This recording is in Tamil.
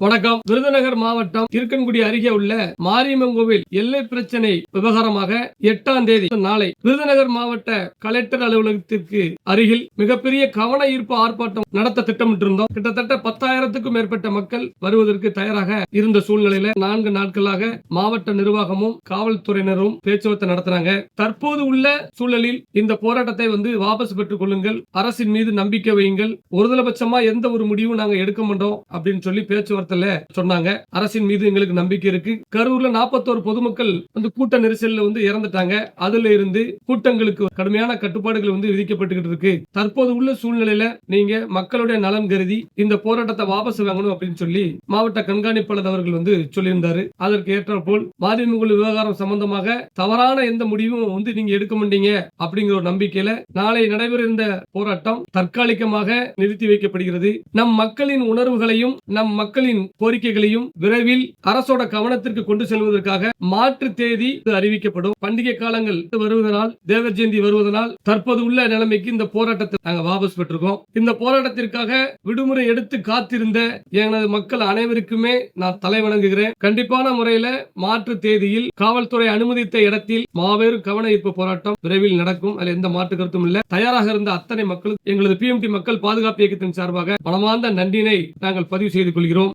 வணக்கம். விருதுநகர் மாவட்டம் இருக்கன்குடி அருகே உள்ள மாரியம்மன் கோவில் எல்லை பிரச்சனை விவகாரமாக 8ஆம் தேதி நாளை விருதுநகர் மாவட்ட கலெக்டர் அலுவலகத்திற்கு அருகில் மிகப்பெரிய கவன ஈர்ப்பு ஆர்ப்பாட்டம் நடத்த திட்டமிட்டிருந்தோம். கிட்டத்தட்ட 10,000க்கும் மேற்பட்ட மக்கள் வருவதற்கு தயாராக இருந்த சூழ்நிலையில 4 நாட்களாக மாவட்ட நிர்வாகமும் காவல்துறையினரும் பேச்சுவார்த்தை நடத்தினாங்க. தற்போது உள்ள சூழலில் இந்த போராட்டத்தை வாபஸ் பெற்றுக் கொள்ளுங்கள், அரசின் மீது நம்பிக்கை வையுங்கள், ஒருதலைபட்சமா எந்த ஒரு முடிவும் நாங்க எடுக்க மாட்டோம் அப்படின்னு சொல்லி பேச்சுவார்த்தை சொன்னாங்க. அரசின் மீது எங்களுக்கு நம்பிக்கை இருக்கு. கரூர்ல 41 பொதுமக்கள் கூட்ட நெரிசல்ல இறந்துட்டாங்க. அதுல இருந்து கூட்டங்களுக்கு கடுமையான கட்டுப்பாடுகள் விதிக்கப்பட்டு இருக்கு. தற்போது உள்ள சூழ்நிலையில நீங்க மக்களுடைய நலன் கருதி இந்த போராட்டத்தை வாபஸ் வாங்கணும் அப்படின்னு சொல்லி மாவட்ட கண்காணிப்பாளர் அவர்கள் சொல்லியிருந்தாரு. அதற்கு ஏற்றாற்போல் மாரியம்மன் கோவில் விவகாரம் சம்பந்தமாக தவறான எந்த முடிவும் நீங்க எடுக்க மாட்டீங்க அப்படிங்கிற ஒரு நம்பிக்கையில நாளை நடைபெற இருந்த போராட்டம் தற்காலிகமாக நிறுத்தி வைக்கப்படுகிறது. நம் மக்களின் உணர்வுகளையும் நம் மக்களின் கோரிக்கைகளையும் விரைவில் அரசோட கவனத்திற்கு கொண்டு செல்வதற்காக மாற்று தேதி அறிவிக்கப்படும். பண்டிகை காலங்கள் வருவதனால், தேவர் ஜெயந்தி வருவதனால் தற்போது உள்ள நிலைமைக்கு இந்த போராட்டத்தை நாங்கள் வாபஸ் பெற்றிருக்கோம். இந்த போராட்டத்திற்காக விடுமுறை எடுத்து காத்திருந்த எனது மக்கள் அனைவருக்குமே நான் தலை வணங்குகிறேன். கண்டிப்பான முறையில மாற்று தேதியில் காவல்துறை அனுமதித்த இடத்தில் மாபெரும் கவன ஈர்ப்பு போராட்டம் விரைவில் நடக்கும். அதில் எந்த மாற்று கருத்தும் இல்லை. தயாராக இருந்த அத்தனை மக்களும் எங்களது PMT மக்கள் பாதுகாப்பு இயக்கத்தின் சார்பாக மனமார்ந்த நன்றினை நாங்கள் பதிவு செய்து கொள்கிறோம்.